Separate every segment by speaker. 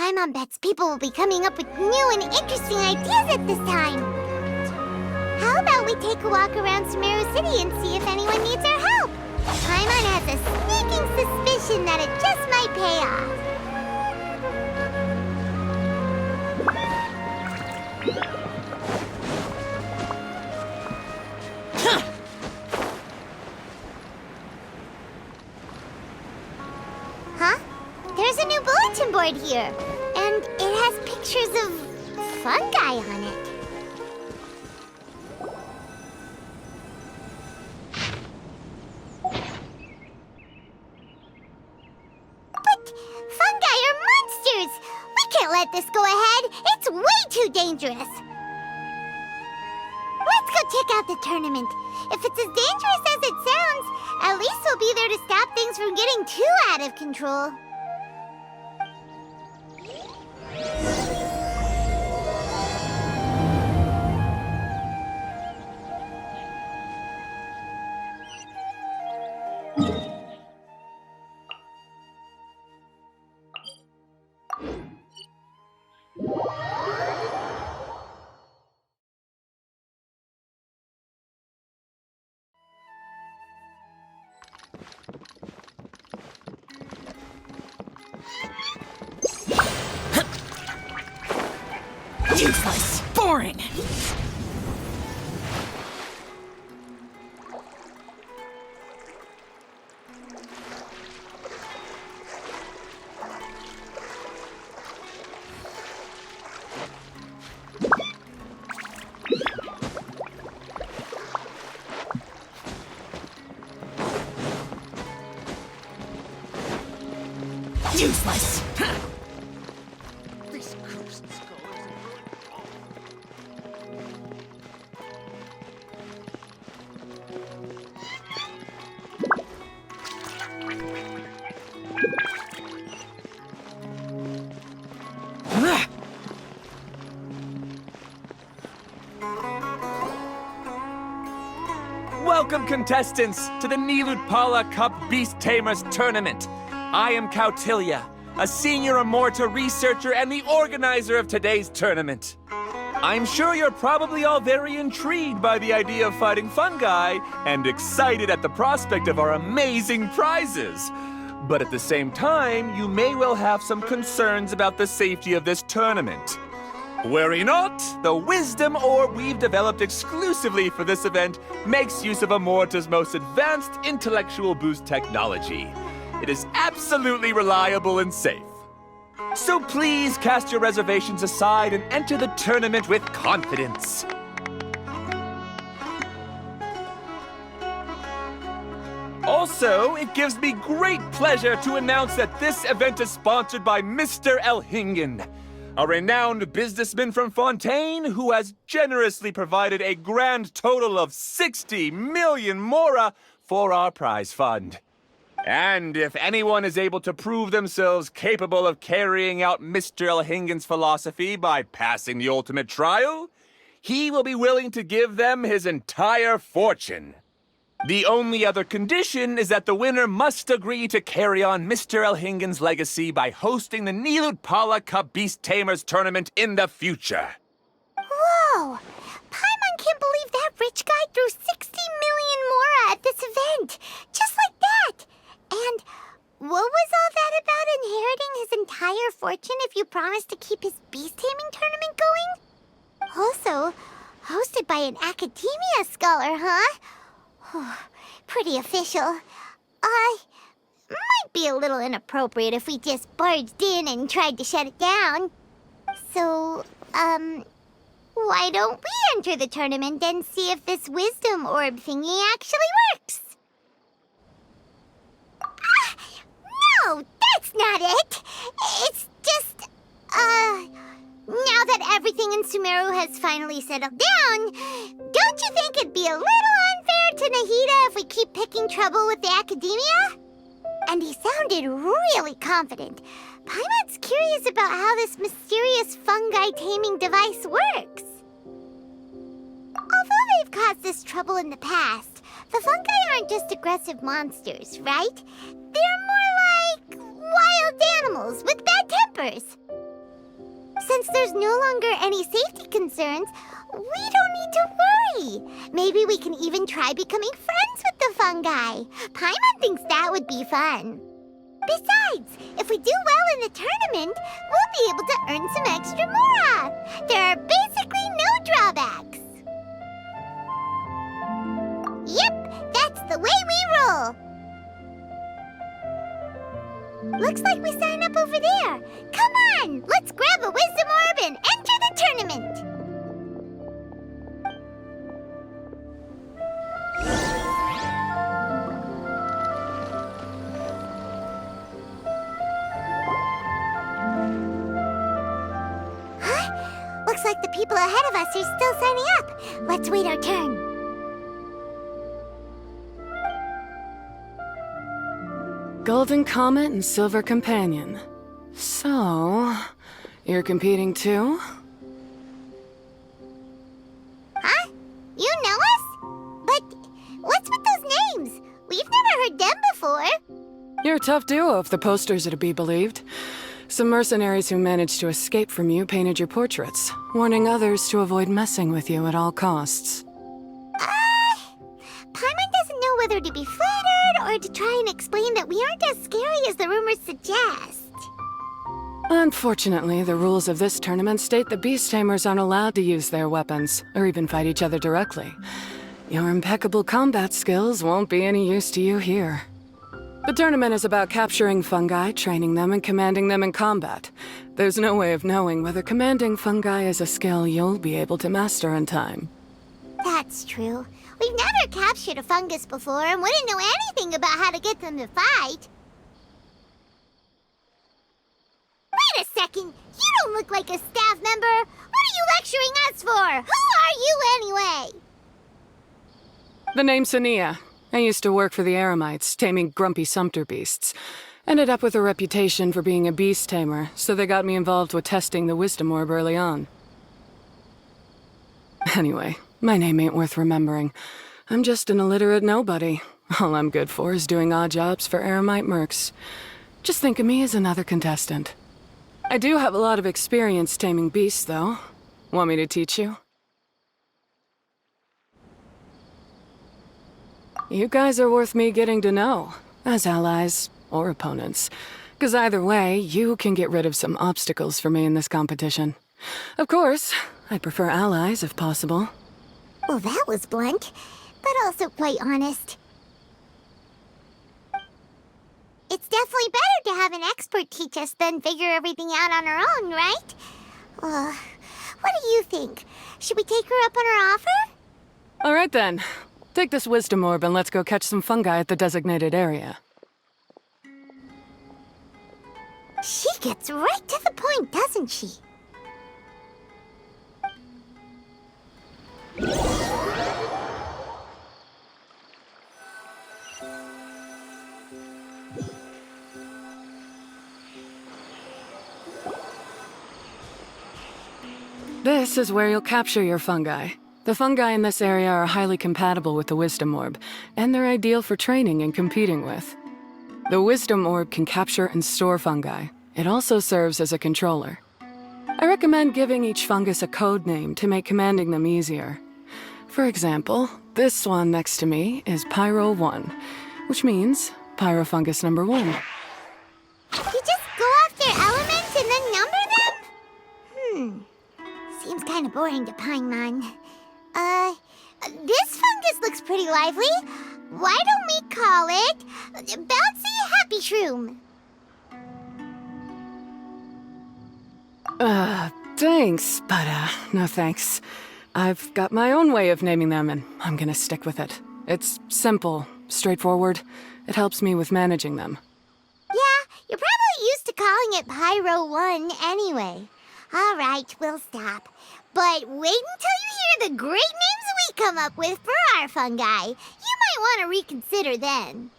Speaker 1: Paimon bets people will be coming up with new and interesting ideas at this time. How about we take a walk around Sumeru City and see if anyone needs our help? Paimon has a sneaking suspicion that it just might pay off. Huh? There's a new bulletin board here, and it has pictures of fungi on it. But fungi are monsters! We can't let this go ahead. It's way too dangerous. Let's go check out the tournament. If it's as dangerous as it sounds, at least we'll be there to stop things from getting too out of control.
Speaker 2: Useless! Boring! Useless!
Speaker 3: This cursed skull isn't
Speaker 4: Welcome, contestants, to the Nilutpala Cup Beast Tamers Tournament. I am Kautilya, a senior Amorta researcher and the organizer of today's tournament. I'm sure you're probably all very intrigued by the idea of fighting fungi and excited at the prospect of our amazing prizes. But at the same time, you may well have some concerns about the safety of this tournament. Worry not, the wisdom orb we've developed exclusively for this event makes use of Amorta's most advanced intellectual boost technology. It is absolutely reliable and safe. So please cast your reservations aside and enter the tournament with confidence. Also, it gives me great pleasure to announce that this event is sponsored by Mr. Elhingen, a renowned businessman from Fontaine who has generously provided a grand total of 60 million mora for our prize fund. And if anyone is able to prove themselves capable of carrying out Mr. Elhingen's philosophy by passing the ultimate trial, he will be willing to give them his entire fortune. The only other condition is that the winner must agree to carry on Mr. Elhingen's legacy by hosting the Nilutpala Cup Beast Tamers Tournament in the future.
Speaker 1: Whoa! Paimon can't believe that rich guy threw 60 million mora at this event! Just like that! And what was all that about inheriting his entire fortune if you promised to keep his beast taming tournament going? Also, hosted by an academia scholar, huh? Pretty official. Might be a little inappropriate if we just barged in and tried to shut it down. So, why don't we enter the tournament and see if this wisdom orb thingy actually works? No, that's not it! It's just, now that everything in Sumeru has finally settled down, don't you think it'd be a little unfair to Nahida if we keep picking trouble with the academia? And he sounded really confident. Paimon's curious about how this mysterious fungi taming device works. Although they've caused us trouble in the past, the fungi aren't just aggressive monsters, right? They're more like wild animals with bad tempers. Since there's no longer any safety concerns, we don't need to worry. Maybe we can even try becoming friends with the fungi. Paimon thinks that would be fun. Besides, if we do well in the tournament, we'll be able to earn some extra mora. There are basically no drawbacks. Yep, that's the way we roll. Looks like we sign up over there. Come on, let's grab a wisdom orb and enter the tournament. Huh? Looks like the people ahead of us are still signing up. Let's wait our turn.
Speaker 2: Golden Comet and Silver Companion. So, you're competing too?
Speaker 1: Huh? You know us? But what's with those names? We've never heard them before.
Speaker 2: You're a tough duo if the posters are to be believed. Some mercenaries who managed to escape from you painted your portraits, warning others to avoid messing with you at all costs.
Speaker 1: Paimon doesn't know whether to be flattered or to try and explain that we aren't as scary as the rumors suggest.
Speaker 2: Unfortunately, the rules of this tournament state that beast tamers aren't allowed to use their weapons, or even fight each other directly. Your impeccable combat skills won't be any use to you here. The tournament is about capturing fungi, training them, and commanding them in combat. There's no way of knowing whether commanding fungi is a skill you'll be able to master in time.
Speaker 1: That's true. We've never captured a fungus before and wouldn't know anything about how to get them to fight. Wait a second! You don't look like a staff member! What are you lecturing us for? Who are you anyway?
Speaker 2: The name's Sania. I used to work for the Eremites, taming grumpy sumpter beasts. Ended up with a reputation for being a beast tamer, so they got me involved with testing the wisdom orb early on. Anyway, my name ain't worth remembering. I'm just an illiterate nobody. All I'm good for is doing odd jobs for Eremite mercs. Just think of me as another contestant. I do have a lot of experience taming beasts, though. Want me to teach you? You guys are worth me getting to know, as allies or opponents. 'Cause either way, you can get rid of some obstacles for me in this competition. Of course, I'd prefer allies if possible.
Speaker 1: Well, that was blunt, but also quite honest. It's definitely better to have an expert teach us than figure everything out on our own, right? What do you think? Should we take her up on her offer?
Speaker 2: All right then. Take this wisdom orb and let's go catch some fungi at the designated area.
Speaker 1: She gets right to the point, doesn't she?
Speaker 2: This is where you'll capture your fungi. The fungi in this area are highly compatible with the wisdom orb, and they're ideal for training and competing with. The wisdom orb can capture and store fungi. It also serves as a controller. I recommend giving each fungus a code name to make commanding them easier. For example, this one next to me is Pyro 1, which means Pyrofungus number 1.
Speaker 1: You just go off their elements and then number them? Seems kind of boring to Paimon. This fungus looks pretty lively. Why don't we call it Bouncy Happy Shroom?
Speaker 2: Thanks, but no thanks. I've got my own way of naming them, and I'm gonna stick with it. It's simple, straightforward. It helps me with managing them.
Speaker 1: Yeah, you're probably used to calling it Pyro 1 anyway. All right, we'll stop. But wait until you hear the great names we come up with for our fungi. You might want to reconsider then.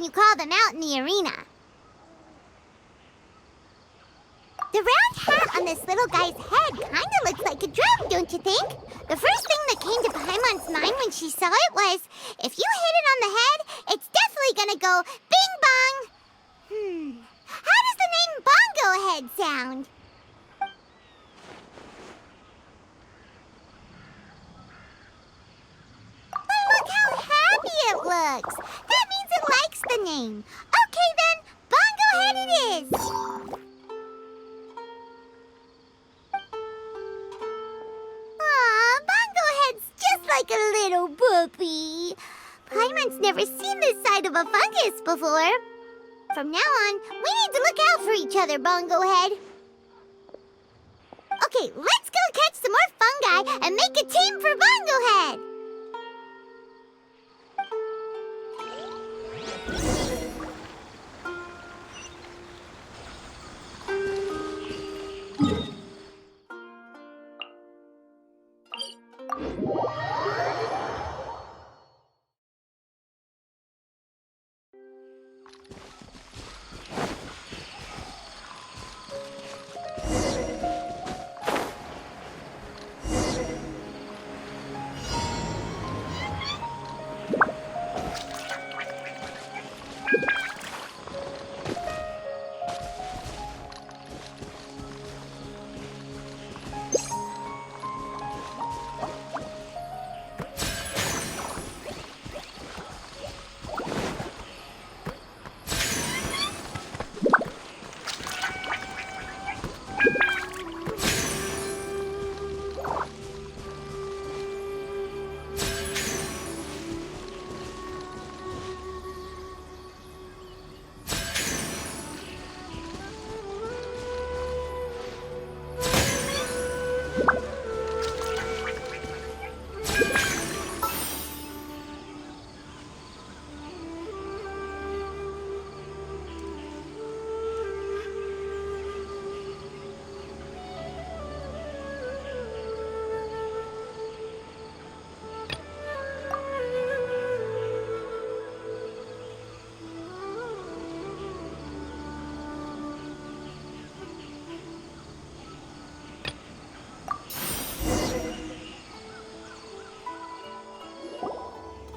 Speaker 1: when you call them out in the arena. The round hat on this little guy's head kinda looks like a drum, don't you think? The first thing that came to Paimon's mind when she saw it was, if you hit it on the head, it's definitely gonna go bing bong. How does the name Bongo Head sound? But look how happy it looks. That means it likes the name. Okay then, Bongo Head it is. Aw, Bongo Head's just like a little puppy. Paimon's never seen this side of a fungus before. From now on, we need to look out for each other, Bongo Head. Okay, let's go catch some more fungi and make a team for Bongo Head.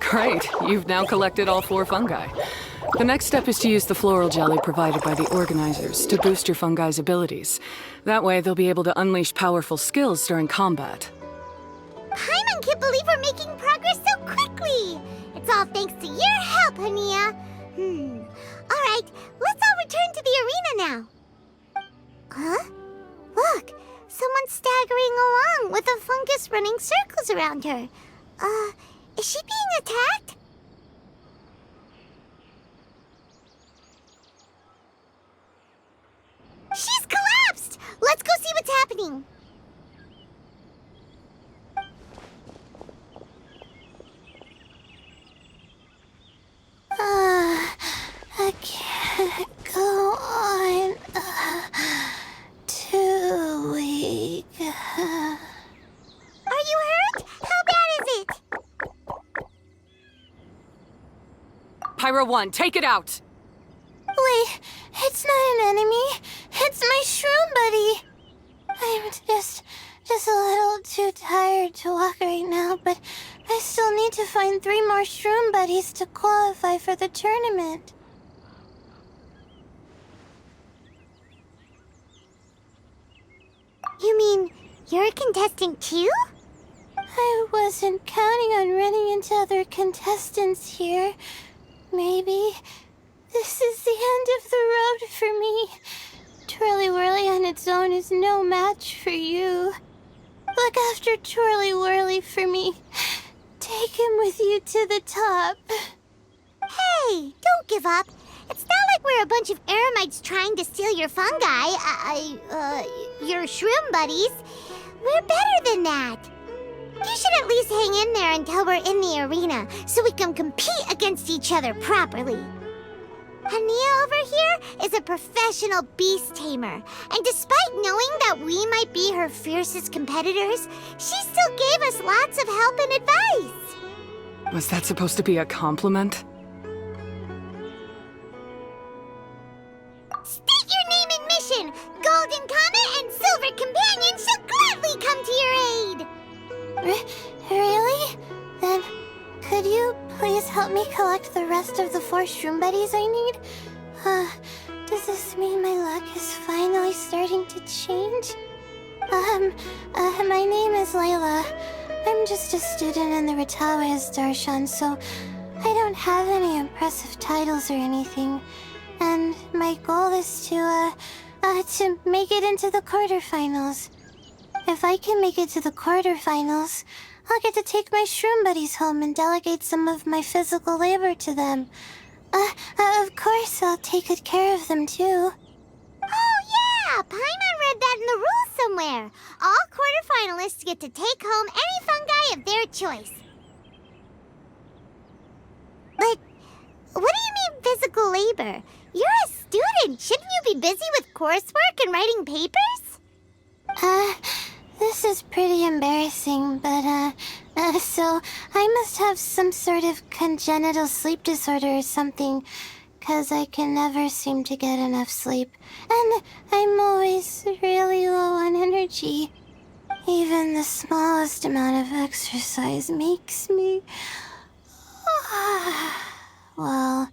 Speaker 2: Great, you've now collected all 4 fungi. The next step is to use the floral jelly provided by the organizers to boost your fungi's abilities. That way, they'll be able to unleash powerful skills during combat.
Speaker 1: Paimon can't believe we're making progress so quickly. It's all thanks to your help, Hania. All right, let's all return to the arena now. Huh? Look, someone's staggering along with a fungus running circles around her. Is she being attacked? She's collapsed! Let's go see what's happening. I can't go on. Too weak. Are you hurt? How bad is it?
Speaker 2: Pyro 1, take it out!
Speaker 1: Wait, it's not an enemy. It's my shroom buddy. I'm just a little too tired to walk right now, but I still need to find 3 more shroom buddies to qualify for the tournament. You mean you're a contestant too? I wasn't counting on running into other contestants here. Maybe this is the end of the road for me. Twirly Whirly on its own is no match for you. Look after Twirly Whirly for me. Take him with you to the top. Hey, don't give up. It's not like we're a bunch of eremites trying to steal your fungi. Your shroom buddies. We're better than that. You should at least hang in there until we're in the arena, so we can compete against each other properly. Hania over here is a professional beast tamer, and despite knowing that we might be her fiercest competitors, she still gave us lots of help and advice.
Speaker 2: Was that supposed to be a compliment?
Speaker 1: competition! Golden Comet and Silver Companion shall gladly come to your aid! Really? Then, could you please help me collect the rest of the 4 shroom buddies I need? Does this mean my luck is finally starting to change? My name is Layla. I'm just a student in the Ratawa's Darshan, so I don't have any impressive titles or anything. And my goal is to make it into the quarterfinals. If I can make it to the quarterfinals, I'll get to take my shroom buddies home and delegate some of my physical labor to them. Of course, I'll take good care of them, too. Oh, yeah! Paimon read that in the rules somewhere. All quarterfinalists get to take home any fungi of their choice. But what do you mean physical labor? You're a student. Shouldn't you be busy with coursework and writing papers? This is pretty embarrassing, but, so I must have some sort of congenital sleep disorder or something, 'cause I can never seem to get enough sleep, and I'm always really low on energy. Even the smallest amount of exercise makes me... Well,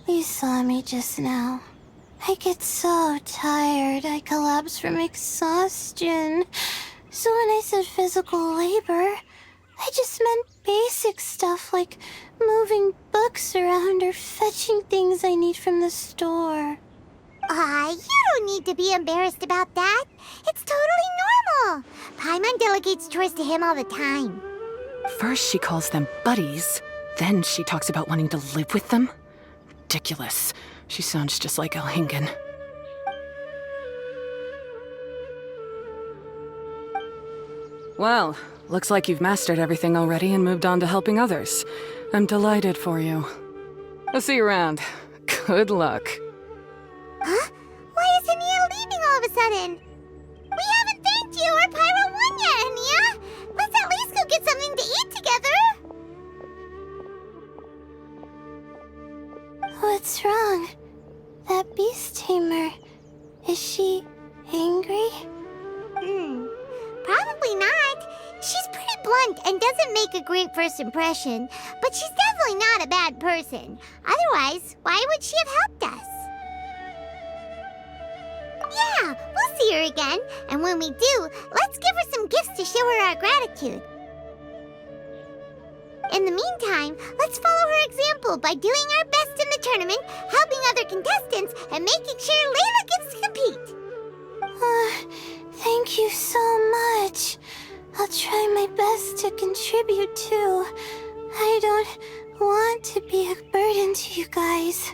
Speaker 1: you saw me just now. I get so tired, I collapse from exhaustion. So when I said physical labor, I just meant basic stuff like moving books around or fetching things I need from the store. You don't need to be embarrassed about that. It's totally normal. Paimon delegates chores to him all the time.
Speaker 2: First she calls them buddies, then she talks about wanting to live with them. Ridiculous. She sounds just like Elhingen. Well, looks like you've mastered everything already and moved on to helping others. I'm delighted for you. I'll see you around. Good luck.
Speaker 1: Huh? Why is Ania leaving all of a sudden? We haven't thanked you or Pyro 1 yet, Ania! Let's at least go get something to eat together! What's wrong? That beast tamer... is she... angry? Probably not. She's pretty blunt and doesn't make a great first impression, but she's definitely not a bad person. Otherwise, why would she have helped us? Yeah, we'll see her again, and when we do, let's give her some gifts to show her our gratitude. In the meantime, let's follow her example by doing our best in the tournament, helping other contestants, and making sure Layla gets to compete. Thank you so much. I'll try my best to contribute too. I don't want to be a burden to you guys.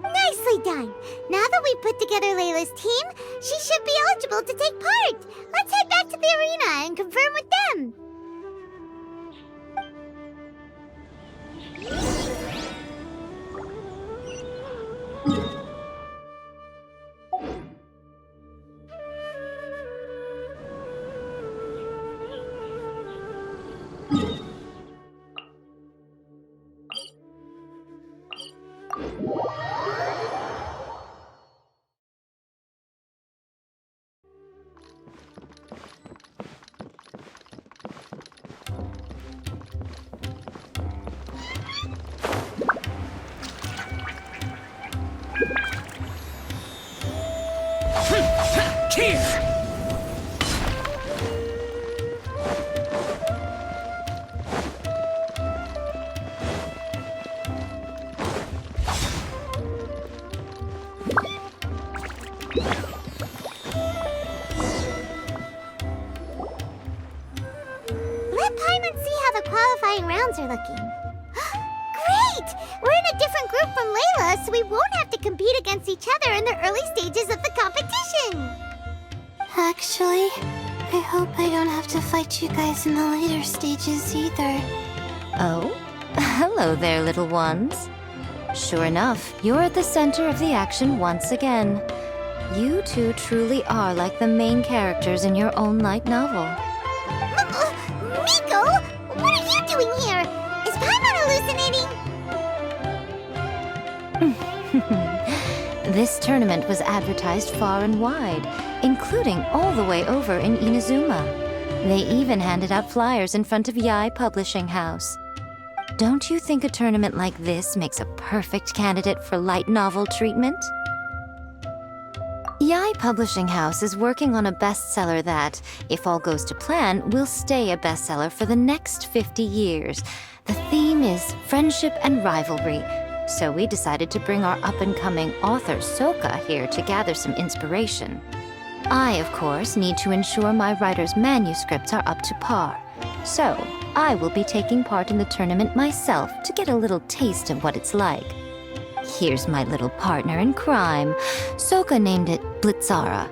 Speaker 1: Nicely done. Now that we've put together Layla's team, she should be eligible to take part. Let's head back to the arena and confirm with them. Are looking. Great! We're in a different group from Layla, so we won't have to compete against each other in the early stages of the competition. Actually, I hope I don't have to fight you guys in the later stages either.
Speaker 3: Oh? Hello there, little ones. Sure enough, you're at the center of the action once again. You two truly are like the main characters in your own light novel.
Speaker 1: Miko! What are you doing here? Is Paimon hallucinating?
Speaker 3: This tournament was advertised far and wide, including all the way over in Inazuma. They even handed out flyers in front of Yae Publishing House. Don't you think a tournament like this makes a perfect candidate for light novel treatment? Yae Publishing House is working on a bestseller that, if all goes to plan, will stay a bestseller for the next 50 years. The theme is friendship and rivalry, so we decided to bring our up-and-coming author Soka here to gather some inspiration. I, of course, need to ensure my writer's manuscripts are up to par. So, I will be taking part in the tournament myself to get a little taste of what it's like. Here's my little partner in crime. Soka named it Blitzara.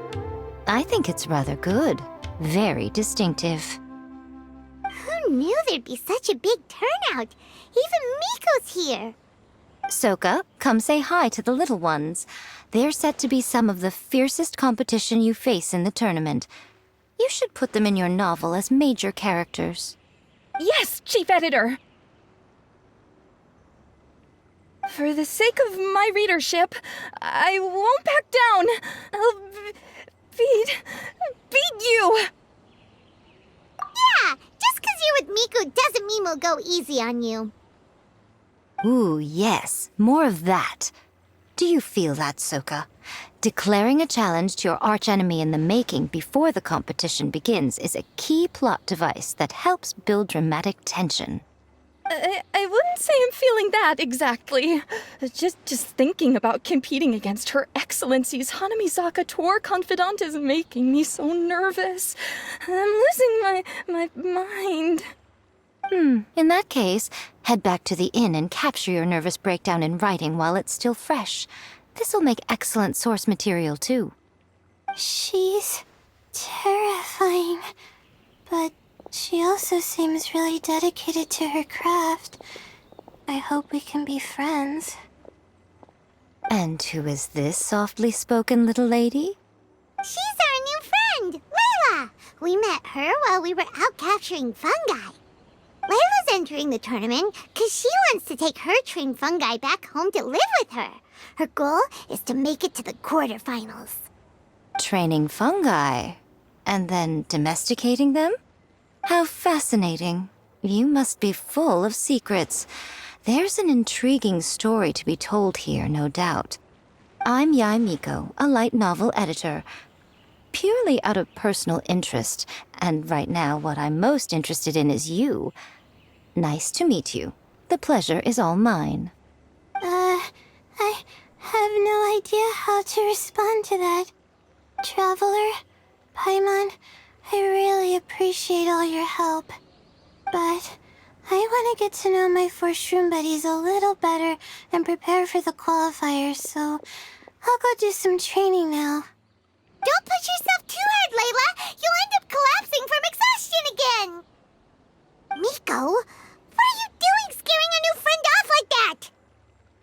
Speaker 3: I think it's rather good. Very distinctive.
Speaker 1: Who knew there'd be such a big turnout? Even Miko's here.
Speaker 3: Soka, come say hi to the little ones. They're set to be some of the fiercest competition you face in the tournament. You should put them in your novel as major characters.
Speaker 5: Yes, Chief Editor! For the sake of my readership, I won't back down. I'll beat you!
Speaker 1: Yeah, just 'cause you're with Miko doesn't mean we'll go easy on you.
Speaker 3: Ooh, yes, more of that. Do you feel that, Soka? Declaring a challenge to your archenemy in the making before the competition begins is a key plot device that helps build dramatic tension.
Speaker 5: I wouldn't say I'm feeling that exactly. Just thinking about competing against Her Excellency's Hanamizaka tour confidant is making me so nervous. I'm losing my mind.
Speaker 3: In that case, head back to the inn and capture your nervous breakdown in writing while it's still fresh. This'll make excellent source material, too.
Speaker 6: She's terrifying, but she also seems really dedicated to her craft. I hope we can be friends.
Speaker 3: And who is this softly spoken little lady?
Speaker 1: She's our new friend, Layla. We met her while we were out capturing fungi. Layla's entering the tournament because she wants to take her trained fungi back home to live with her. Her goal is to make it to the quarterfinals.
Speaker 3: Training fungi, and then domesticating them? How fascinating. You must be full of secrets. There's an intriguing story to be told here, no doubt. I'm Yae Miko, a light novel editor. Purely out of personal interest, and right now what I'm most interested in is you. Nice to meet you. The pleasure is all mine.
Speaker 6: I have no idea how to respond to that. Traveler, Paimon, I really appreciate all your help. But I want to get to know my 4 shroom buddies a little better and prepare for the qualifiers, so I'll go do some training now.
Speaker 1: Don't push yourself too hard, Layla. You'll end up collapsing from exhaustion again. Miko, what are you doing scaring a new friend off like that?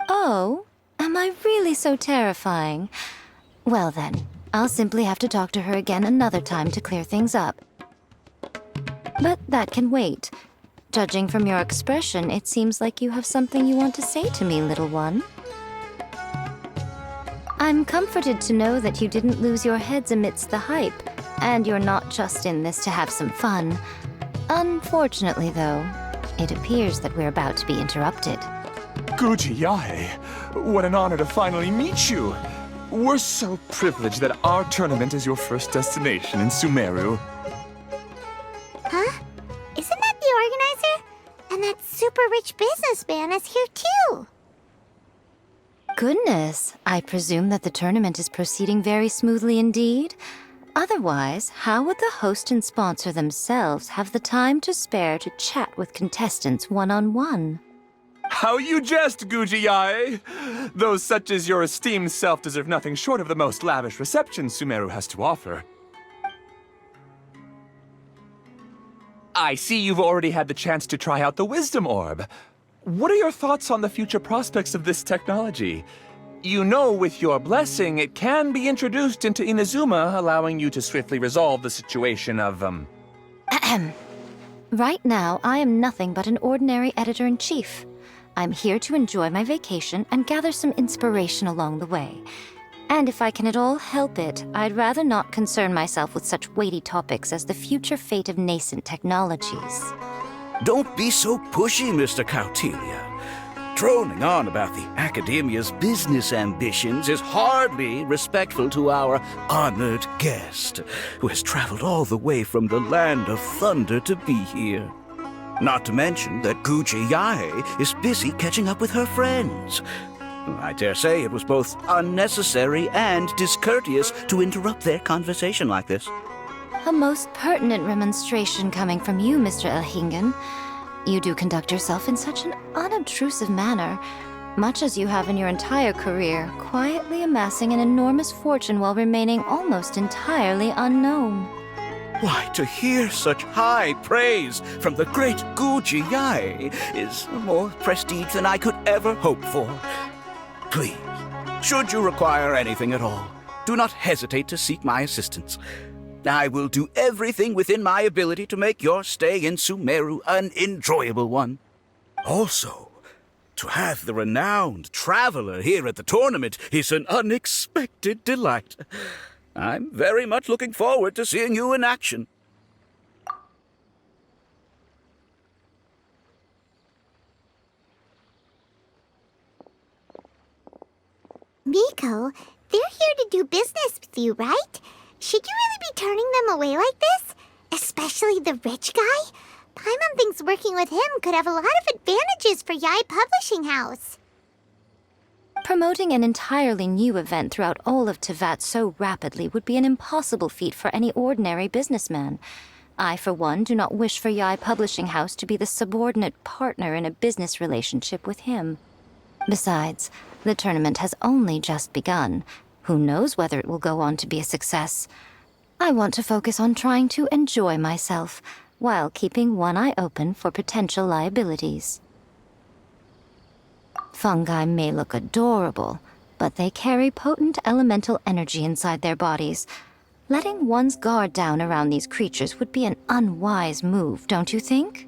Speaker 3: Oh, am I really so terrifying? Well then, I'll simply have to talk to her again another time to clear things up. But that can wait. Judging from your expression, it seems like you have something you want to say to me, little one. I'm comforted to know that you didn't lose your heads amidst the hype, and you're not just in this to have some fun. Unfortunately, though, it appears that we're about to be interrupted.
Speaker 4: Guji Yae, what an honor to finally meet you. We're so privileged that our tournament is your first destination in Sumeru.
Speaker 1: Huh? Isn't that the organizer? And that super rich businessman is here too.
Speaker 3: Goodness, I presume that the tournament is proceeding very smoothly indeed. Otherwise, how would the host and sponsor themselves have the time to spare to chat with contestants one-on-one?
Speaker 4: How you jest, Guji Yae! Those such as your esteemed self deserve nothing short of the most lavish reception Sumeru has to offer. I see you've already had the chance to try out the Wisdom Orb. What are your thoughts on the future prospects of this technology? You know, with your blessing, it can be introduced into Inazuma, allowing you to swiftly resolve the situation of,
Speaker 3: Right now, I am nothing but an ordinary editor-in-chief. I'm here to enjoy my vacation and gather some inspiration along the way. And if I can at all help it, I'd rather not concern myself with such weighty topics as the future fate of nascent technologies.
Speaker 7: Don't be so pushy, Mr. Kautelia. Droning on about the Academia's business ambitions is hardly respectful to our honored guest, who has traveled all the way from the land of thunder to be here. Not to mention that Guji Yae is busy catching up with her friends. I dare say it was both unnecessary and discourteous to interrupt their conversation like this.
Speaker 3: A most pertinent remonstration coming from you, Mr. Elhingen. You do conduct yourself in such an unobtrusive manner, much as you have in your entire career, quietly amassing an enormous fortune while remaining almost entirely unknown.
Speaker 7: Why, to hear such high praise from the great Guji Yae is more prestige than I could ever hope for. Please, should you require anything at all, do not hesitate to seek my assistance. I will do everything within my ability to make your stay in Sumeru an enjoyable one. Also, to have the renowned traveler here at the tournament is an unexpected delight. I'm very much looking forward to seeing you in action.
Speaker 1: Miko, they're here to do business with you, right? Should you really be turning them away like this? Especially the rich guy? Paimon thinks working with him could have a lot of advantages for Yae Publishing House.
Speaker 3: Promoting an entirely new event throughout all of Teyvat so rapidly would be an impossible feat for any ordinary businessman. I, for one, do not wish for Yae Publishing House to be the subordinate partner in a business relationship with him. Besides, the tournament has only just begun. Who knows whether it will go on to be a success? I want to focus on trying to enjoy myself, while keeping one eye open for potential liabilities. Fungi may look adorable, but they carry potent elemental energy inside their bodies. Letting one's guard down around these creatures would be an unwise move, don't you think?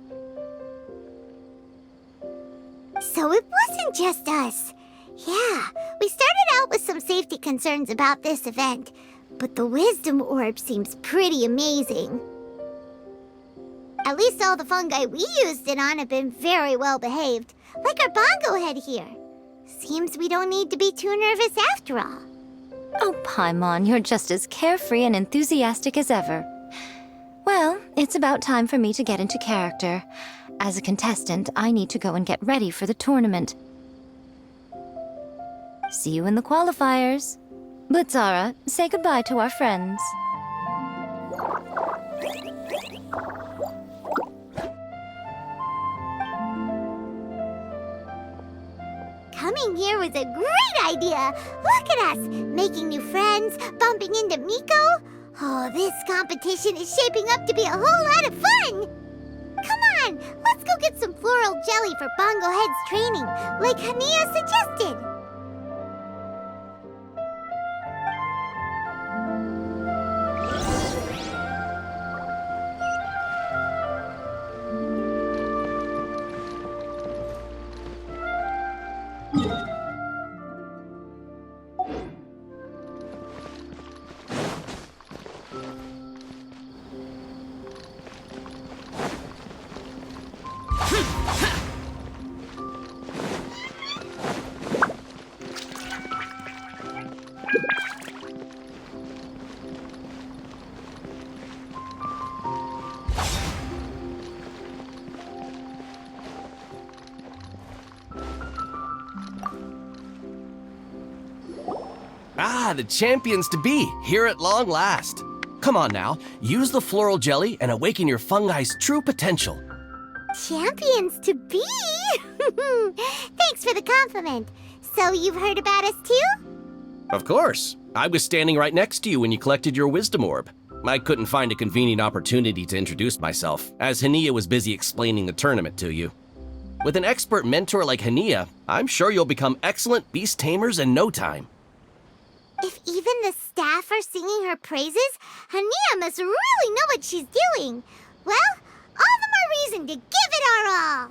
Speaker 1: So it wasn't just us. Yeah, we started out with some safety concerns about this event, but the wisdom orb seems pretty amazing. At least all the fungi we used it on have been very well behaved, like our bongo head here. Seems we don't need to be too nervous after all.
Speaker 3: Oh, Paimon, you're just as carefree and enthusiastic as ever. Well, it's about time for me to get into character. As a contestant, I need to go and get ready for the tournament. See you in the qualifiers. Blitzara, say goodbye to our friends.
Speaker 1: Coming here was a great idea. Look at us, making new friends, bumping into Miko. Oh, this competition is shaping up to be a whole lot of fun. Come on, let's go get some floral jelly for Bongo Head's training, like Hania suggested.
Speaker 8: Ah, the champions to be, here at long last. Come on now, use the floral jelly and awaken your fungi's true potential.
Speaker 1: Champions to be? Thanks for the compliment. So you've heard about us too?
Speaker 8: Of course. I was standing right next to you when you collected your wisdom orb. I couldn't find a convenient opportunity to introduce myself, as Hania was busy explaining the tournament to you. With an expert mentor like Hania, I'm sure you'll become excellent beast tamers in no time.
Speaker 1: If even the staff are singing her praises, Hania must really know what she's doing. Well, all the more reason to give it our all.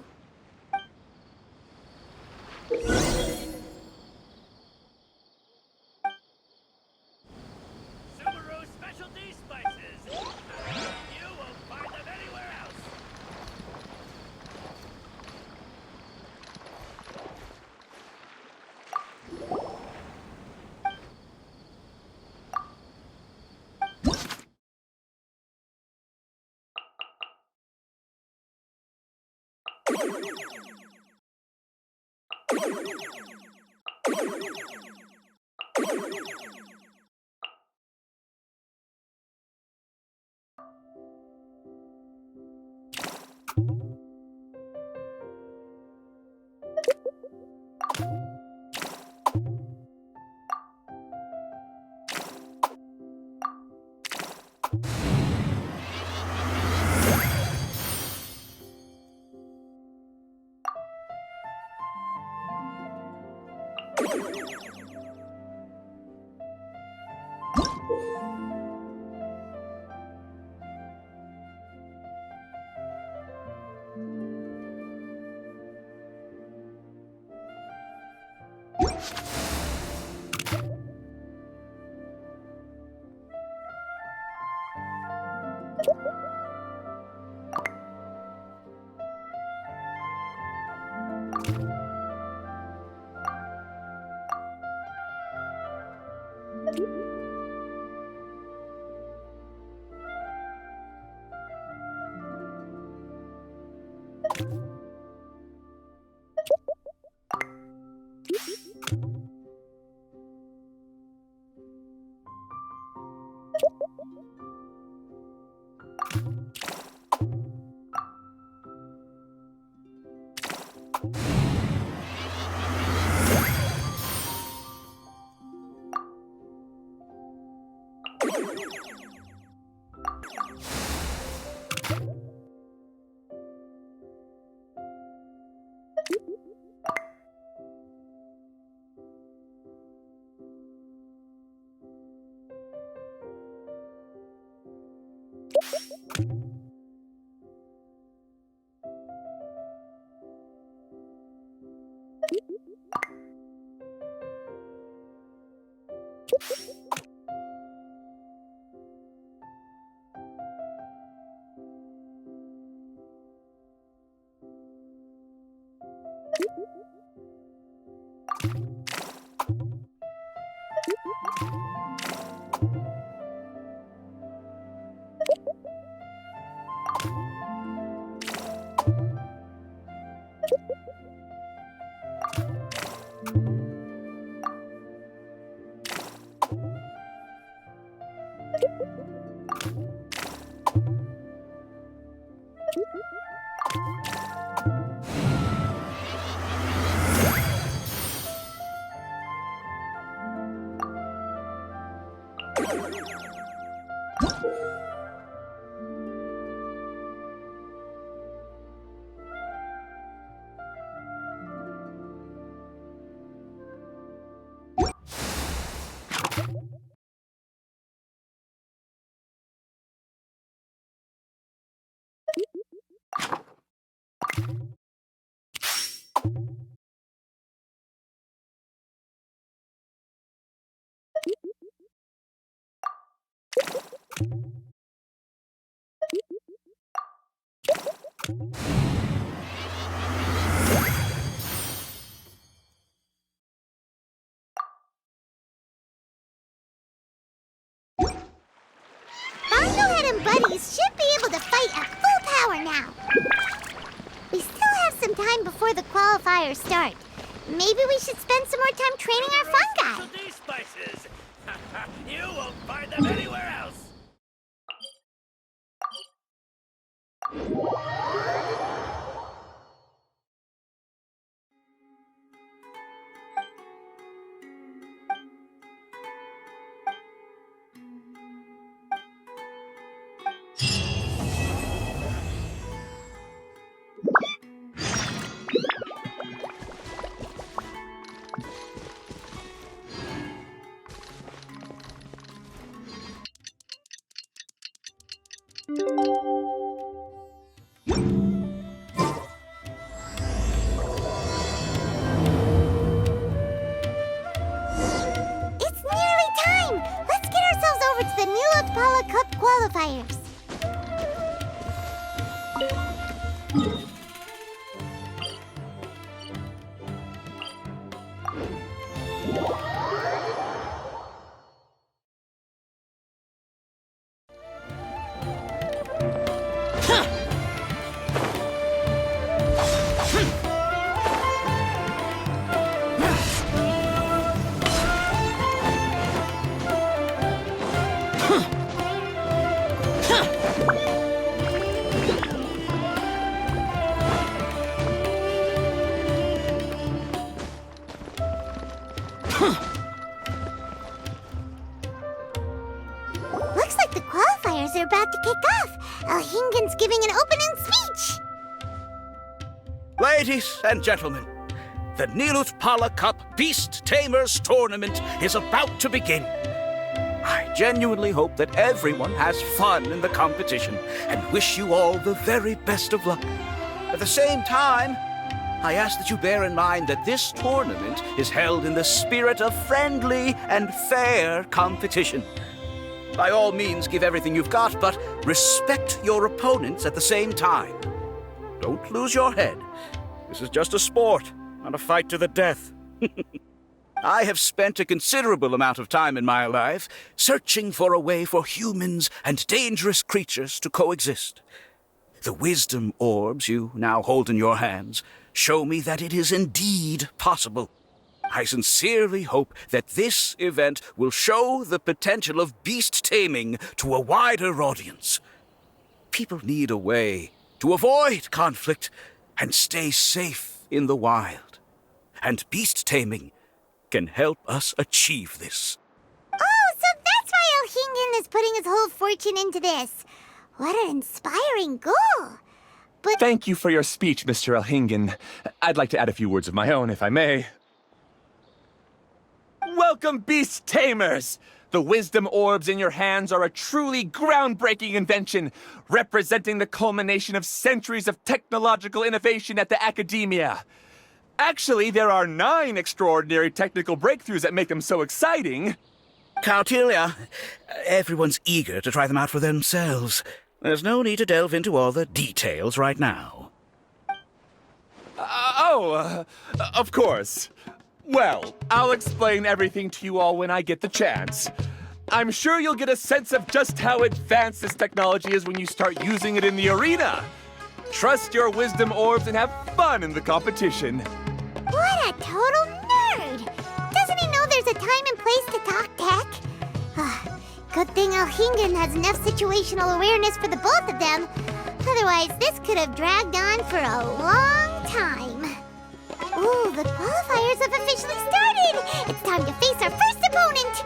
Speaker 1: Bongohead and Buddies should be able to fight at full power now. We still have some time before the qualifiers start. Maybe we should spend some more time training our fungi.
Speaker 9: These spices. You won't find them anywhere else.
Speaker 1: It's nearly time! Let's get ourselves over to the New Pala Cup qualifiers. Looks like the qualifiers are about to kick off. Alhingen's giving an opening speech.
Speaker 7: Ladies and gentlemen, the Nilut Pala Cup Beast Tamers Tournament is about to begin. I genuinely hope that everyone has fun in the competition and wish you all the very best of luck. At the same time, I ask that you bear in mind that this tournament is held in the spirit of friendly and fair competition. By all means, give everything you've got, but respect your opponents at the same time. Don't lose your head. This is just a sport, not a fight to the death. I have spent a considerable amount of time in my life searching for a way for humans and dangerous creatures to coexist. The wisdom orbs you now hold in your hands show me that it is indeed possible. I sincerely hope that this event will show the potential of beast taming to a wider audience. People need a way to avoid conflict and stay safe in the wild. And beast taming can help us achieve this.
Speaker 1: Oh, so that's why Alhingen is putting his whole fortune into this. What an inspiring goal. But
Speaker 4: Thank you for your speech, Mr. Alhingen. I'd like to add a few words of my own, if I may. Welcome, Beast Tamers! The wisdom orbs in your hands are a truly groundbreaking invention, representing the culmination of centuries of technological innovation at the academia. Actually, there are 9 extraordinary technical breakthroughs that make them so exciting.
Speaker 7: Cautilia, everyone's eager to try them out for themselves. There's no need to delve into all the details right now.
Speaker 4: Of course. Well, I'll explain everything to you all when I get the chance. I'm sure you'll get a sense of just how advanced this technology is when you start using it in the arena. Trust your wisdom orbs and have fun in the competition.
Speaker 1: what a total nerd. Doesn't he know there's a time and place to talk tech? Good thing Alhingen has enough situational awareness for the both of them. Otherwise, this could have dragged on for a long time. Ooh, the qualifiers have officially started! It's time to face our first opponent!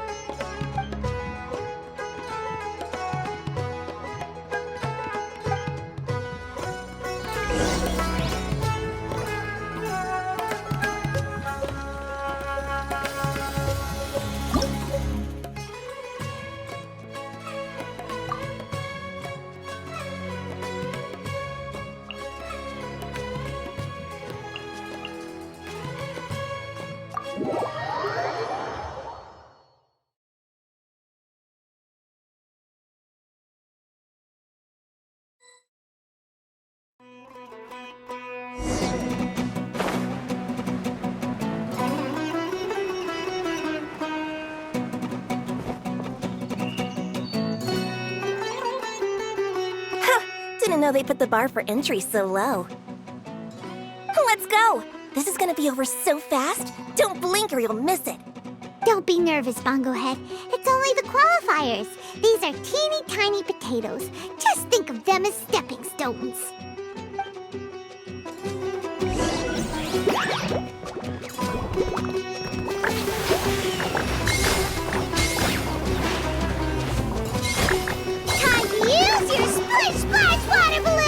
Speaker 6: Didn't know they put the bar for entry so low. Let's go! This is gonna be over so fast. Don't blink or you'll miss it.
Speaker 1: Don't be nervous, Bongo Head. It's only the qualifiers. These are teeny tiny potatoes. Just think of them as stepping stones. Time to use your splish splash water balloon!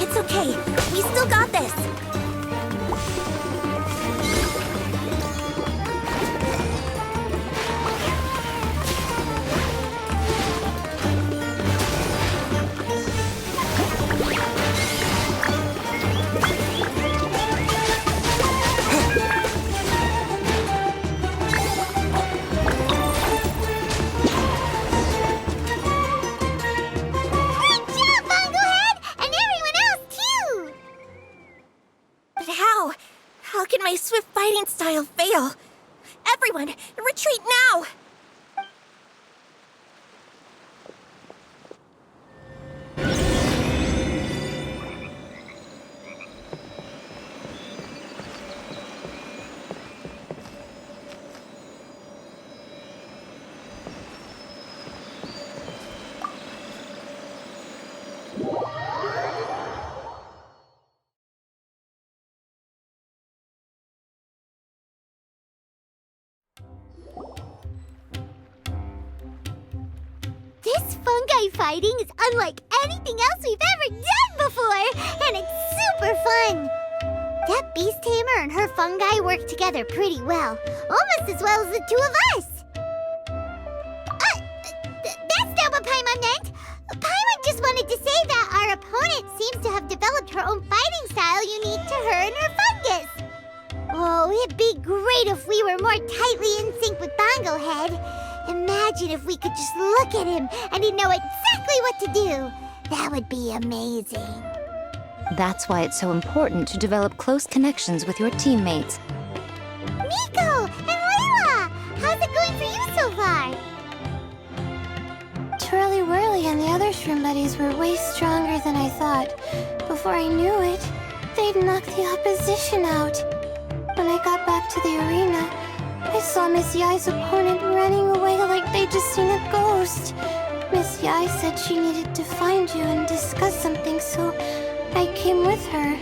Speaker 6: It's okay. We still got this. my swift fighting style fail. Everyone, retreat now!
Speaker 1: This fungi fighting is unlike anything else we've ever done before, and it's super fun. That beast tamer and her fungi work together pretty well, almost as well as the two of us. That's not what Paimon meant. Paimon just wanted to say that our opponent seems to have developed her own fighting style unique to her and her fungus. Oh, it'd be great if we were more tightly in sync with Bongo Head. Imagine if we could just look at him and he'd know exactly what to do. That would be amazing.
Speaker 3: That's why it's so important to develop close connections with your teammates.
Speaker 1: Miko and Layla! How's it going for you so far?
Speaker 6: Twirly Whirly and the other shroom buddies were way stronger than I thought. Before I knew it, they'd knocked the opposition out. When I got back to the arena, I saw Miss Yai's opponent running away like they'd just seen a ghost. Miss Yai said she needed to find you and discuss something, so I came with her.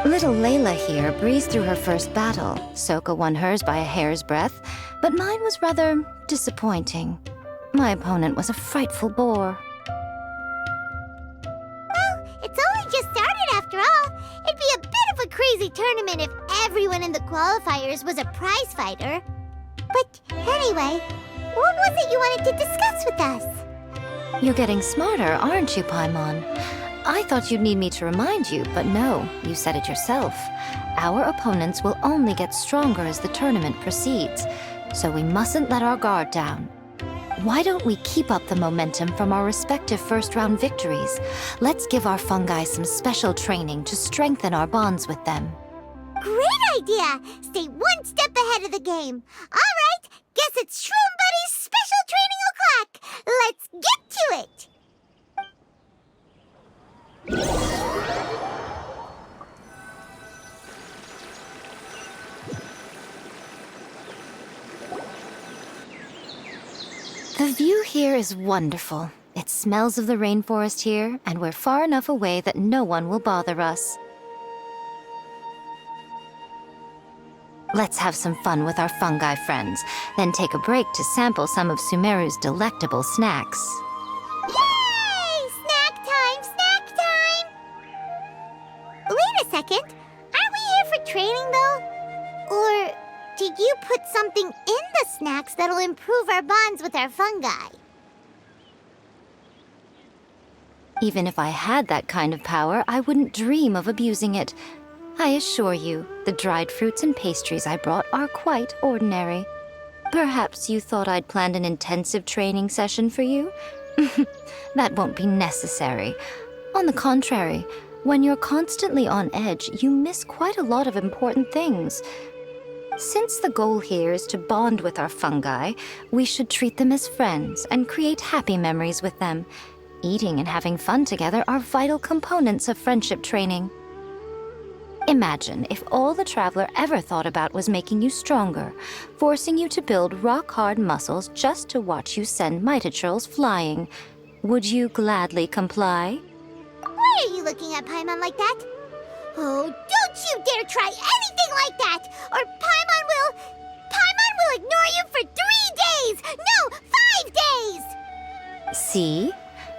Speaker 3: Little Layla here breezed through her first battle. Soka won hers by a hair's breadth, but mine was rather disappointing. My opponent was a frightful bore.
Speaker 1: Well, it's only just started after all. It'd be a bit of a crazy tournament if everyone in the qualifiers was a prize fighter. But anyway, what was it you wanted to discuss with us?
Speaker 3: You're getting smarter, aren't you, Paimon? I thought you'd need me to remind you, but no, you said it yourself. Our opponents will only get stronger as the tournament proceeds, so we mustn't let our guard down. Why don't we keep up the momentum from our respective first-round victories? Let's give our fungi some special training to strengthen our bonds with them.
Speaker 1: Great idea! Stay one step ahead of the game. All right, guess it's Shroom Buddy's special training o'clock. Let's get to it!
Speaker 3: The view here is wonderful. It smells of the rainforest here, and we're far enough away that no one will bother us. Let's have some fun with our fungi friends, then take a break to sample some of Sumeru's delectable snacks.
Speaker 1: Yay! Snack time! Snack time! Wait a second. Aren't we here for training, though? Or did you put something in the snacks that'll improve our bonds with our fungi?
Speaker 3: Even if I had that kind of power, I wouldn't dream of abusing it. I assure you, the dried fruits and pastries I brought are quite ordinary. Perhaps you thought I'd planned an intensive training session for you? That won't be necessary. On the contrary, when you're constantly on edge, you miss quite a lot of important things. Since the goal here is to bond with our fungi, we should treat them as friends and create happy memories with them. Eating and having fun together are vital components of friendship training. Imagine if all the Traveler ever thought about was making you stronger, forcing you to build rock-hard muscles just to watch you send mitochurls flying. Would you gladly comply?
Speaker 1: Why are you looking at Paimon like that? Oh, don't you dare try anything like that, or Paimon will ignore you for 3 days! No, 5 days!
Speaker 3: See?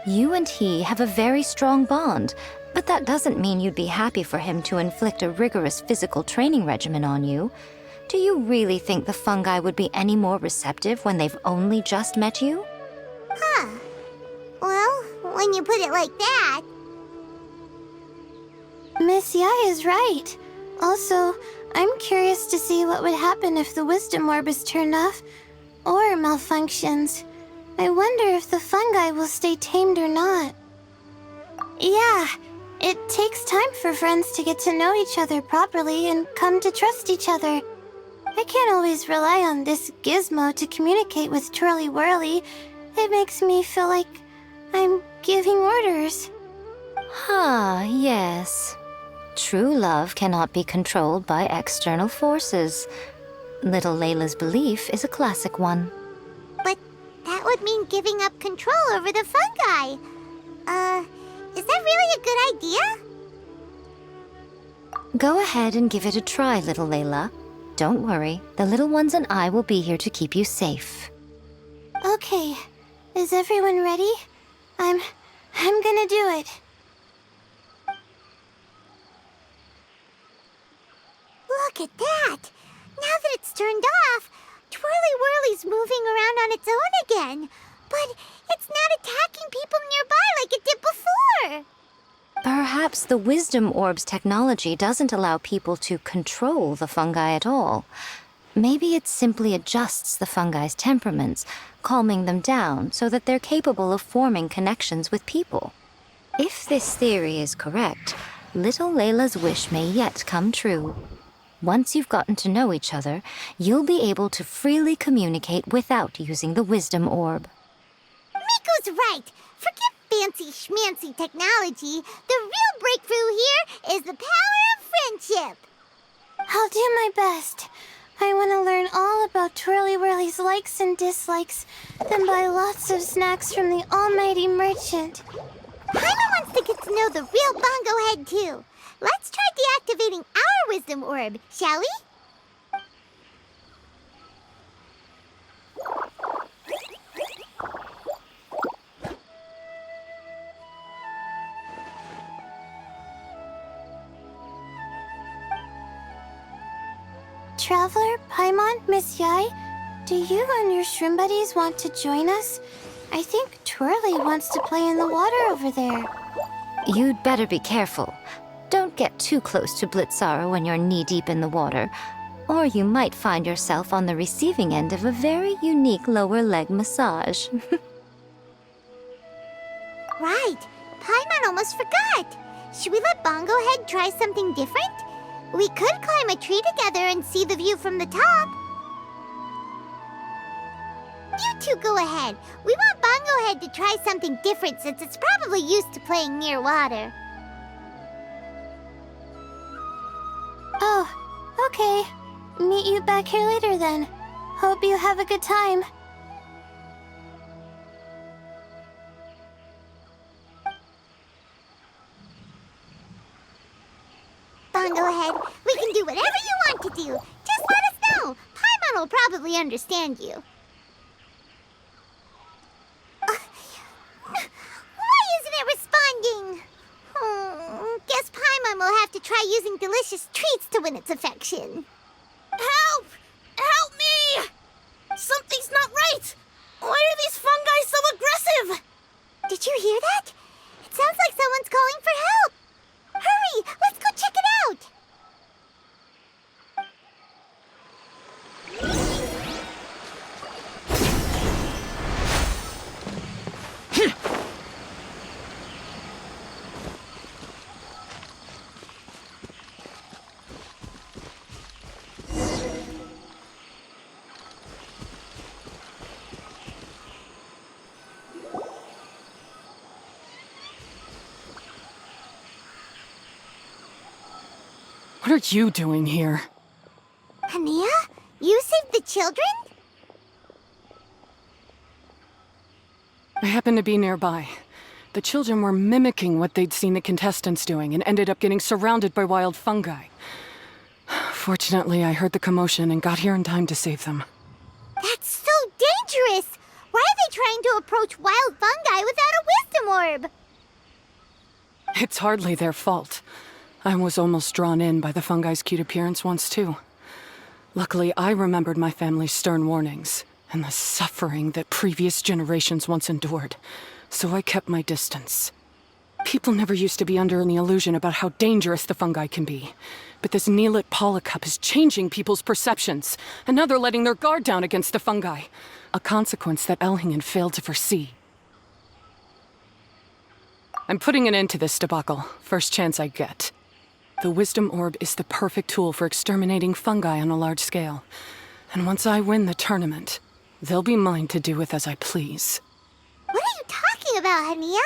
Speaker 3: You and he have a very strong bond, but that doesn't mean you'd be happy for him to inflict a rigorous physical training regimen on you. Do you really think the fungi would be any more receptive when they've only just met you?
Speaker 1: Huh. Well, when you put it like that...
Speaker 6: Miss Yai is right. Also, I'm curious to see what would happen if the wisdom orb is turned off or malfunctions. I wonder if the fungi will stay tamed or not. Yeah, It takes time for friends to get to know each other properly and come to trust each other. I can't always rely on this gizmo to communicate with Twirly Whirly. It makes me feel like I'm giving orders.
Speaker 3: Yes. True love cannot be controlled by external forces. Little Layla's belief is a classic one.
Speaker 1: But that would mean giving up control over the fungi. Is that really a good idea?
Speaker 3: Go ahead and give it a try, little Layla. Don't worry, the little ones and I will be here to keep you safe.
Speaker 6: Okay, is everyone ready? I'm gonna do it.
Speaker 1: Look at that! Now that it's turned off, Twirly Whirly's moving around on its own again. But it's not attacking people nearby like it did before.
Speaker 3: Perhaps the Wisdom Orb's technology doesn't allow people to control the fungi at all. Maybe it simply adjusts the fungi's temperaments, calming them down so that they're capable of forming connections with people. If this theory is correct, little Layla's wish may yet come true. Once you've gotten to know each other, you'll be able to freely communicate without using the Wisdom Orb.
Speaker 1: Miko's right. Forget fancy schmancy technology. The real breakthrough here is the power of friendship.
Speaker 6: I'll do my best. I want to learn all about Twirly Whirly's likes and dislikes, then buy lots of snacks from the almighty merchant.
Speaker 1: Paimon wants to get to know the real Bongo Head, too. Let's try deactivating our Wisdom Orb, shall we?
Speaker 6: Traveler, Paimon, Miss Yai, do you and your shrimp buddies want to join us? I think Twirly wants to play in the water over there.
Speaker 3: You'd better be careful. Don't get too close to Blitzara when you're knee-deep in the water, or you might find yourself on the receiving end of a very unique lower leg massage.
Speaker 1: Right. Paimon almost forgot. Should we let Bongo Head try something different? We could climb a tree together and see the view from the top. You two go ahead. We want Bongo Head to try something different since it's probably used to playing near water.
Speaker 6: Oh, okay. Meet you back here later then. Hope you have a good time.
Speaker 1: Bongo Head, we can do whatever you want to do. Just let us know. Paimon will probably understand you. Why isn't it responding? Guess Paimon will have to try using delicious treats to win its affection.
Speaker 6: Help! Help me! Something's not right! Why are these fungi so aggressive?
Speaker 1: Did you hear that? It sounds like someone's calling for help. Hurry! Let's go check it out!
Speaker 2: What are you doing here?
Speaker 1: Hania? You saved the children?
Speaker 2: I happened to be nearby. The children were mimicking what they'd seen the contestants doing and ended up getting surrounded by wild fungi. Fortunately, I heard the commotion and got here in time to save them.
Speaker 1: That's so dangerous! Why are they trying to approach wild fungi without a wisdom orb?
Speaker 2: It's hardly their fault. I was almost drawn in by the fungi's cute appearance once, too. Luckily, I remembered my family's stern warnings and the suffering that previous generations once endured, so I kept my distance. People never used to be under any illusion about how dangerous the fungi can be, but this Neelit polycup is changing people's perceptions, and now they're letting their guard down against the fungi, a consequence that Elhingen failed to foresee. I'm putting an end to this debacle, first chance I get. The Wisdom Orb is the perfect tool for exterminating fungi on a large scale. And once I win the tournament, they'll be mine to do with as I please.
Speaker 1: What are you talking about, Hania?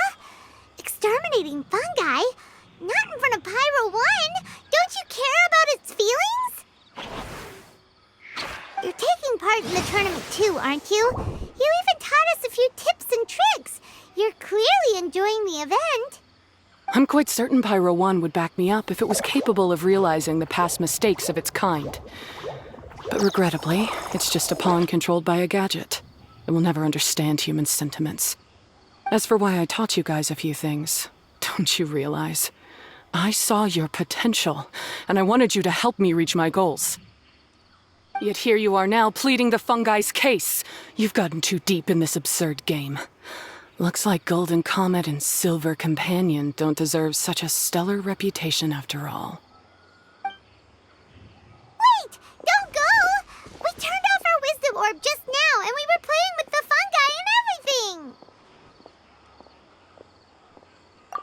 Speaker 1: Exterminating fungi? Not in front of Pyro 1! Don't you care about its feelings? You're taking part in the tournament too, aren't you? You even taught us a few tips and tricks. You're clearly enjoying the event.
Speaker 2: I'm quite certain Pyro 1 would back me up if it was capable of realizing the past mistakes of its kind. But regrettably, it's just a pawn controlled by a gadget. It will never understand human sentiments. As for why I taught you guys a few things, don't you realize? I saw your potential, and I wanted you to help me reach my goals. Yet here you are now pleading the fungi's case. You've gotten too deep in this absurd game. Looks like Golden Comet and Silver Companion don't deserve such a stellar reputation after all.
Speaker 1: Wait! Don't go! We turned off our Wisdom Orb just now, and we were playing with the fungi and everything!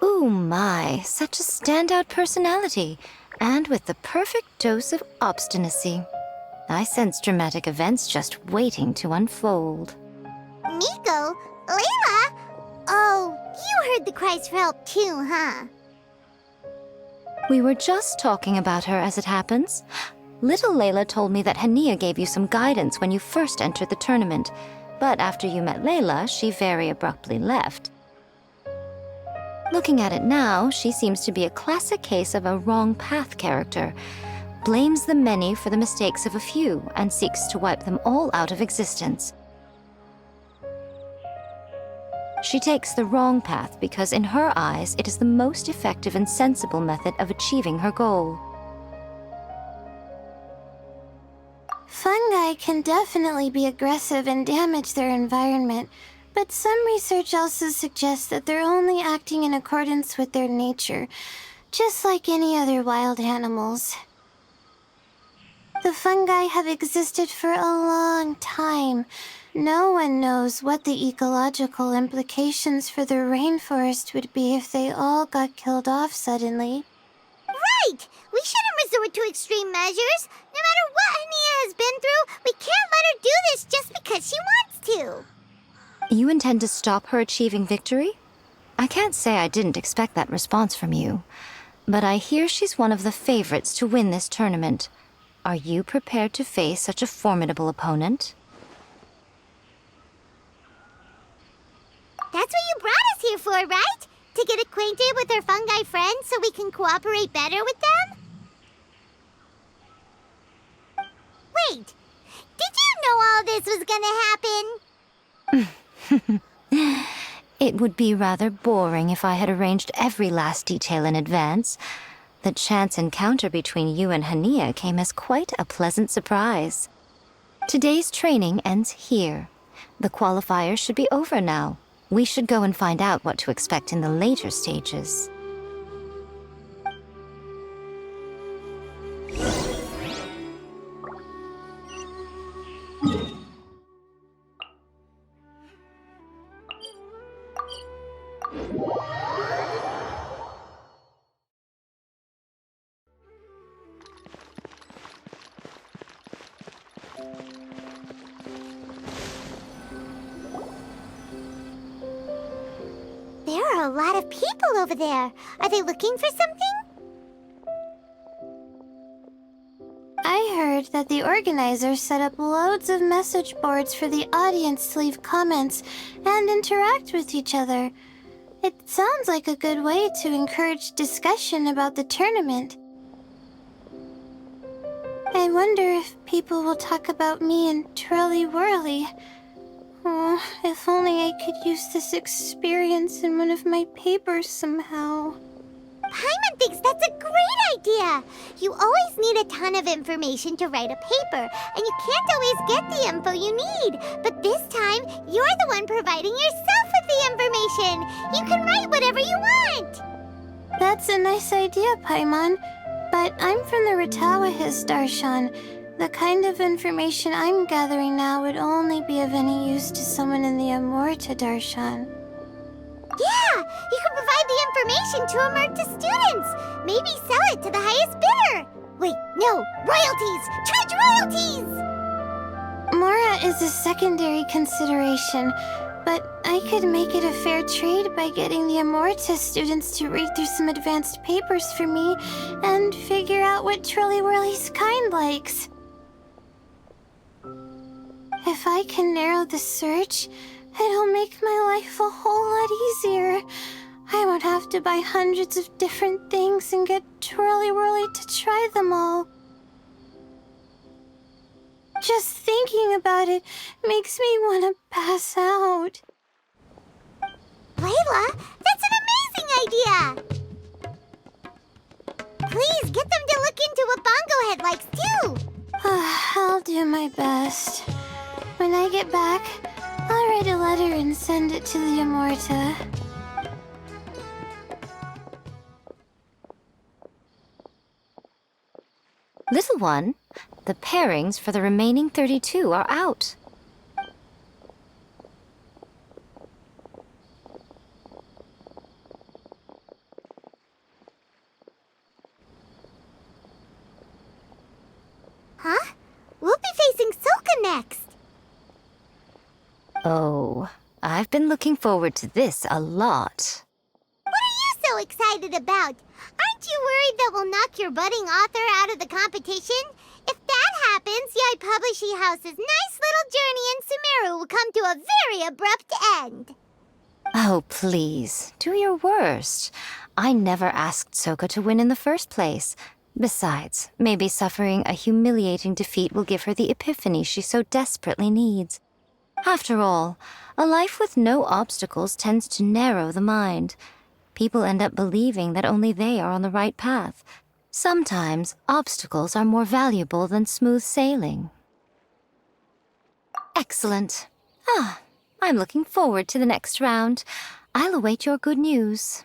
Speaker 3: Ooh my, such a standout personality, and with the perfect dose of obstinacy. I sense dramatic events just waiting to unfold.
Speaker 1: Miko? Layla? Oh, you heard the cries for help too, huh?
Speaker 3: We were just talking about her as it happens. Little Layla told me that Hania gave you some guidance when you first entered the tournament, but after you met Layla, she very abruptly left. Looking at it now, she seems to be a classic case of a wrong path character. Blames the many for the mistakes of a few and seeks to wipe them all out of existence. She takes the wrong path because in her eyes it is the most effective and sensible method of achieving her goal.
Speaker 6: Fungi can definitely be aggressive and damage their environment, but some research also suggests that they're only acting in accordance with their nature, just like any other wild animals. The fungi have existed for a long time. No one knows what the ecological implications for the rainforest would be if they all got killed off suddenly.
Speaker 1: Right! We shouldn't resort to extreme measures. No matter what Hania has been through, we can't let her do this just because she wants to.
Speaker 3: You intend to stop her achieving victory? I can't say I didn't expect that response from you, but I hear she's one of the favorites to win this tournament. Are you prepared to face such a formidable opponent?
Speaker 1: That's what you brought us here for, right? To get acquainted with our fungi friends so we can cooperate better with them? Wait, did you know all this was gonna happen?
Speaker 3: It would be rather boring if I had arranged every last detail in advance. The chance encounter between you and Hania came as quite a pleasant surprise. Today's training ends here. The qualifiers should be over now. We should go and find out what to expect in the later stages.
Speaker 1: There are a lot of people over there. Are they looking for something?
Speaker 6: I heard that the organizers set up loads of message boards for the audience to leave comments and interact with each other. It sounds like a good way to encourage discussion about the tournament. I wonder if people will talk about me and Twirly Whirly. Oh, if only I could use this experience in one of my papers somehow.
Speaker 1: Paimon thinks that's a great idea. You always need a ton of information to write a paper, and you can't always get the info you need. But this time, you're the one providing yourself with the information. You can write whatever you want.
Speaker 6: That's a nice idea, Paimon. But I'm from the Ratawa-his Darshan. The kind of information I'm gathering now would only be of any use to someone in the Amorta Darshan.
Speaker 1: Yeah, you can provide the information to emerge to students. Maybe sell it to the highest bidder. Wait, no, royalties! Charge royalties!
Speaker 6: Mora is a secondary consideration, but I could make it a fair trade by getting the Amorta students to read through some advanced papers for me and figure out what Trolly Whirly's kind likes. If I can narrow the search, it'll make my life a whole lot easier. I won't have to buy hundreds of different things and get Trolly Whirly to try them all. Just thinking about it makes me want to pass out.
Speaker 1: Layla, that's an amazing idea! Please get them to look into what Bongo Head likes too!
Speaker 6: I'll do my best. When I get back, I'll write a letter and send it to the Amorta.
Speaker 3: Little one, the pairings for the remaining 32 are out.
Speaker 1: Huh? We'll be facing Soka next!
Speaker 3: Oh, I've been looking forward to this a lot.
Speaker 1: What are you so excited about? Aren't you worried that we'll knock your budding author out of the competition? If that happens, Yai Publishing House's nice little journey in Sumeru will come to a very abrupt end.
Speaker 3: Oh, please, do your worst. I never asked Soka to win in the first place. Besides, maybe suffering a humiliating defeat will give her the epiphany she so desperately needs. After all, a life with no obstacles tends to narrow the mind. People end up believing that only they are on the right path. Sometimes, obstacles are more valuable than smooth sailing. Excellent. I'm looking forward to the next round. I'll await your good news.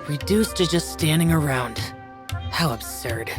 Speaker 10: Reduced to just standing around. How absurd.